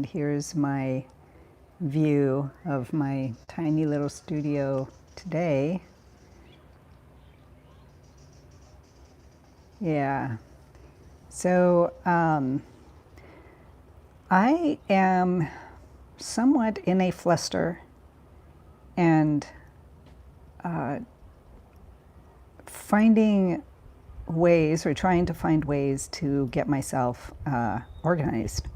and here's my view of my tiny little studio today. Yeah. So I am somewhat in a fluster and finding ways or trying to find ways to get myself organized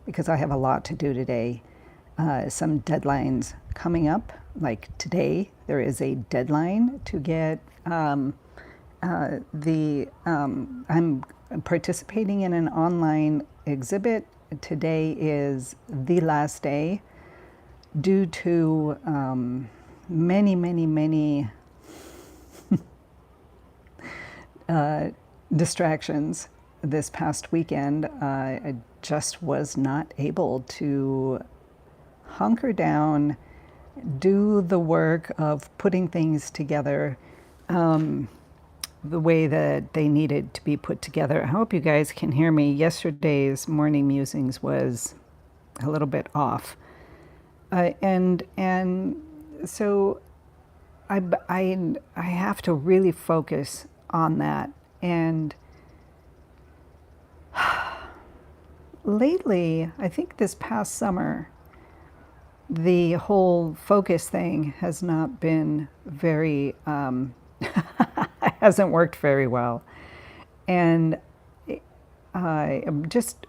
because I have a lot to do today. Some deadlines coming up, like today, there is a deadline to get I'm participating in an online exhibit. Today is the last day due to many distractions this past weekend. I just was not able to hunker down, do the work of putting things together the way that they needed to be put together. I hope you guys can hear me. Yesterday's morning musings was a little bit off. And so I have to really focus on that. And lately, I think this past summer, the whole focus thing has not been very, hasn't worked very well. And just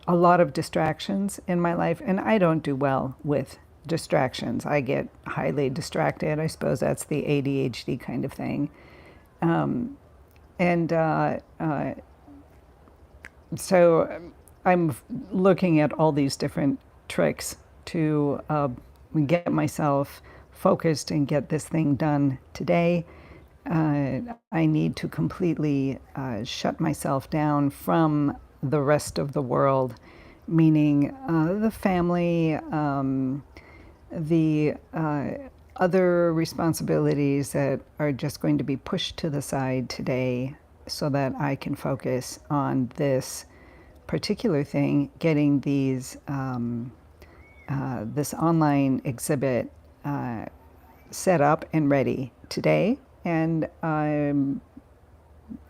a lot of distractions in my life. And I don't do well with distractions. I get highly distracted. I suppose that's the ADHD kind of thing. And so I'm looking at all these different tricks to get myself focused and get this thing done today. I need to completely shut myself down from the rest of the world, meaning the family, the other responsibilities that are just going to be pushed to the side today so that I can focus on this particular thing, getting these this online exhibit set up and ready today. And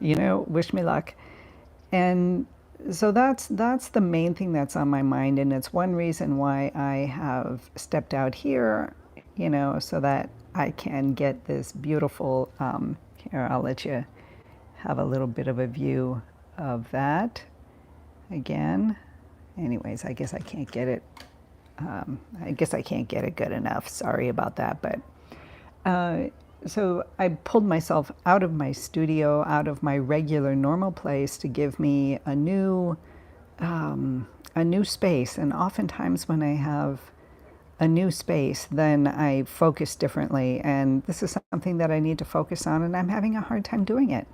wish me luck. And so that's the main thing that's on my mind, and it's one reason why I have stepped out here, so that I can get this beautiful. Here, I'll let you have a little bit of a view of that again. Anyways, I guess I can't get it. I guess I can't get it good enough. Sorry about that, but. So I pulled myself out of my studio, out of my regular normal place to give me a new space. And oftentimes when I have a new space, then I focus differently. And this is something that I need to focus on, and I'm having a hard time doing it.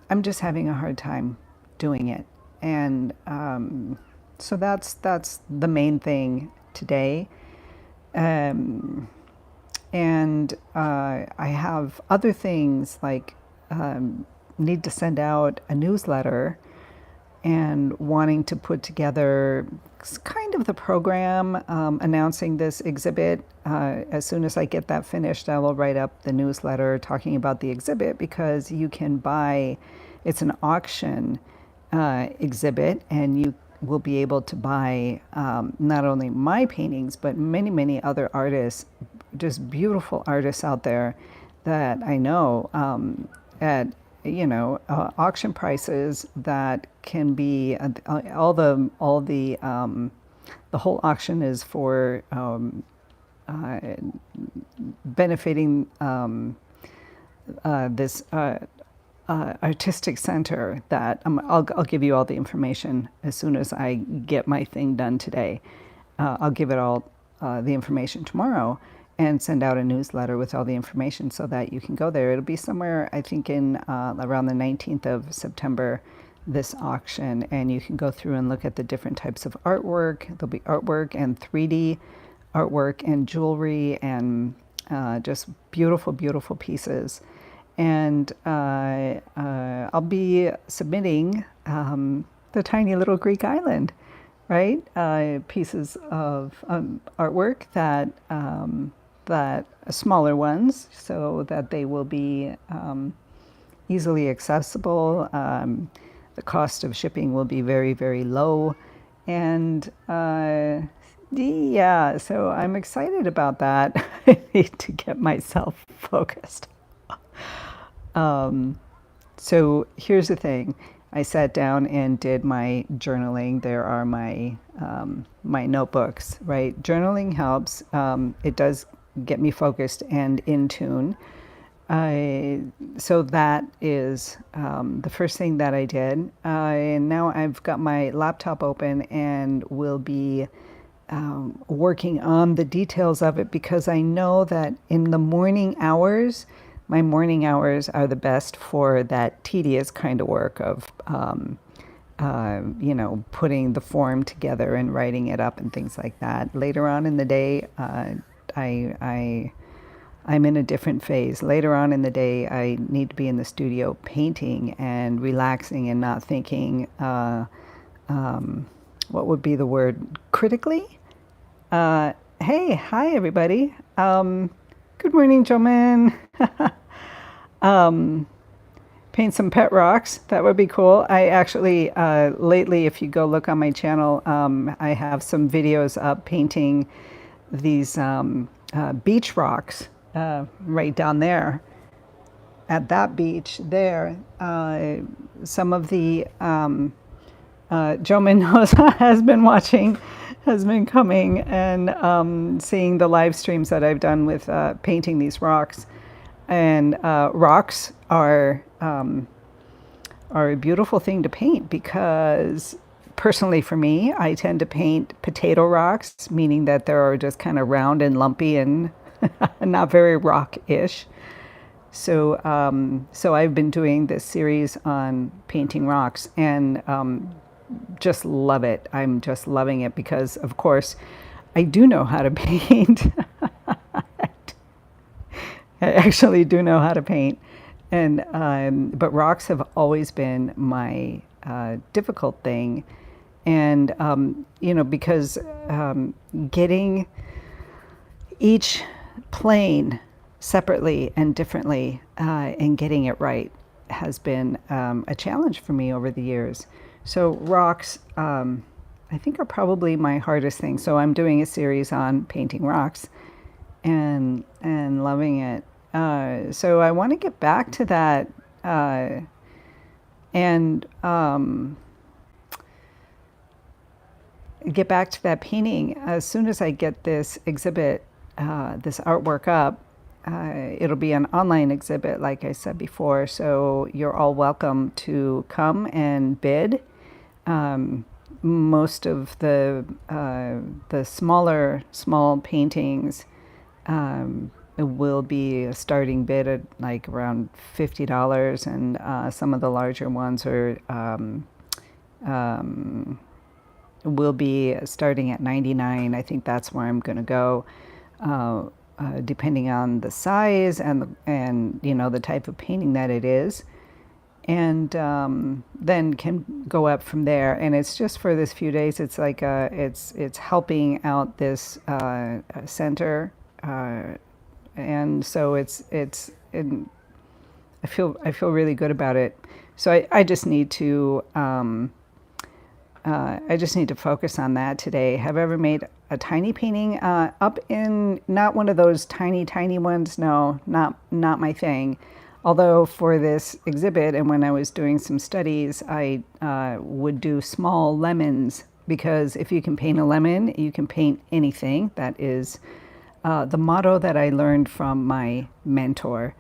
I'm just having a hard time doing it. And so that's the main thing today. And I have other things like need to send out a newsletter and wanting to put together kind of the program announcing this exhibit. As soon as I get that finished, I will write up the newsletter talking about the exhibit, because you can buy, it's an auction exhibit, and you will be able to buy not only my paintings, but many other artists, just beautiful artists out there that I know at auction prices that can be the whole auction is for benefiting this artistic center that I'll give you all the information as soon as I get my thing done today. I'll give it all the information tomorrow and send out a newsletter with all the information so that you can go there. It'll be somewhere, I think, in around the 19th of September, this auction, and you can go through and look at the different types of artwork. There'll be artwork and 3D artwork and jewelry and just beautiful pieces. And I'll be submitting the tiny little Greek island right? Pieces of artwork that smaller ones, so that they will be easily accessible. The cost of shipping will be very, very low, and yeah, so I'm excited about that. I need to get myself focused. So here's the thing. I sat down and did my journaling. There are my notebooks, right? Journaling helps. It does get me focused and in tune. I So that is the first thing that I did. And now I've got my laptop open and will be working on the details of it, because I know that in the morning hours, my morning hours are the best for that tedious kind of work of, putting the form together and writing it up and things like that. Later on in the day, I, I, I'm in a different phase. Later on in the day, I need to be in the studio painting and relaxing and not thinking, what would be the word, critically? Hey, hi everybody. Good morning, Joman. Paint some pet rocks. That would be cool. I actually, lately, if you go look on my channel, I have some videos up painting these beach rocks right down there at that beach there. Some of the Joman knows has been watching, has been coming and seeing the live streams that I've done with painting these rocks. And rocks are a beautiful thing to paint, because personally for me, I tend to paint potato rocks, meaning that they're just kind of round and lumpy and not very rock-ish. So I've been doing this series on painting rocks, and just love it. I'm just loving it because, of course, I do know how to paint. I actually do know how to paint, and but rocks have always been my difficult thing, and because getting each plane separately and differently and getting it right has been a challenge for me over the years. So rocks, I think, are probably my hardest thing. So I'm doing a series on painting rocks, and loving it. So I want to get back to that, and get back to that painting as soon as I get this exhibit, this artwork up. It'll be an online exhibit, like I said before, so you're all welcome to come and bid. Most of the small paintings will be a starting bid at like around $50, and some of the larger ones will be starting at $99. I think that's where I'm going to go, depending on the size and the type of painting that it is, and then can go up from there. And it's just for this few days. It's like it's helping out this center, and so I feel really good about it. So I just need to focus on that today. Have I ever made a tiny painting up in, not one of those tiny ones? No, not my thing. Although for this exhibit and when I was doing some studies, I would do small lemons, because if you can paint a lemon, you can paint anything. That is the motto that I learned from my mentor,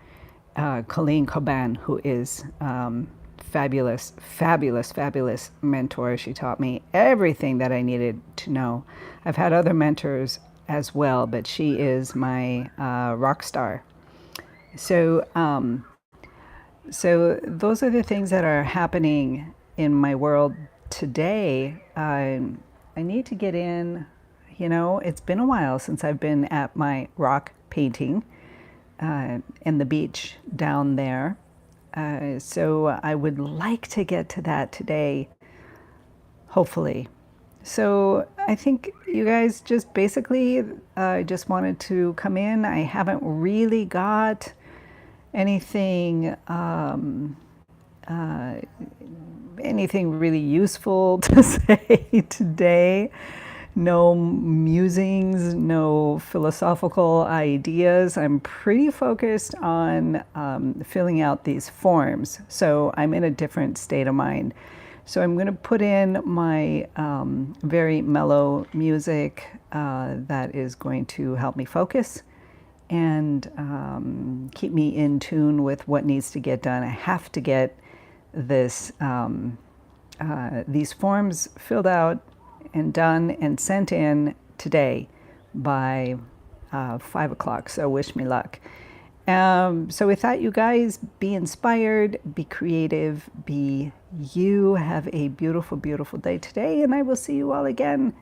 Colleen Coban, who is fabulous mentor. She taught me everything that I needed to know. I've had other mentors as well, but she is my rock star. So those are the things that are happening in my world today. I need to get in. It's been a while since I've been at my rock painting in the beach down there. So I would like to get to that today, hopefully. So I think you guys just basically just wanted to come in. I haven't really got anything anything really useful to say today. No musings, no philosophical ideas. I'm pretty focused on filling out these forms. So I'm in a different state of mind. So I'm going to put in my very mellow music that is going to help me focus and keep me in tune with what needs to get done. I have to get this these forms filled out and done and sent in today by 5 o'clock. So wish me luck. So we thought you guys be inspired, be creative, be you. Have a beautiful, beautiful day today, and I will see you all again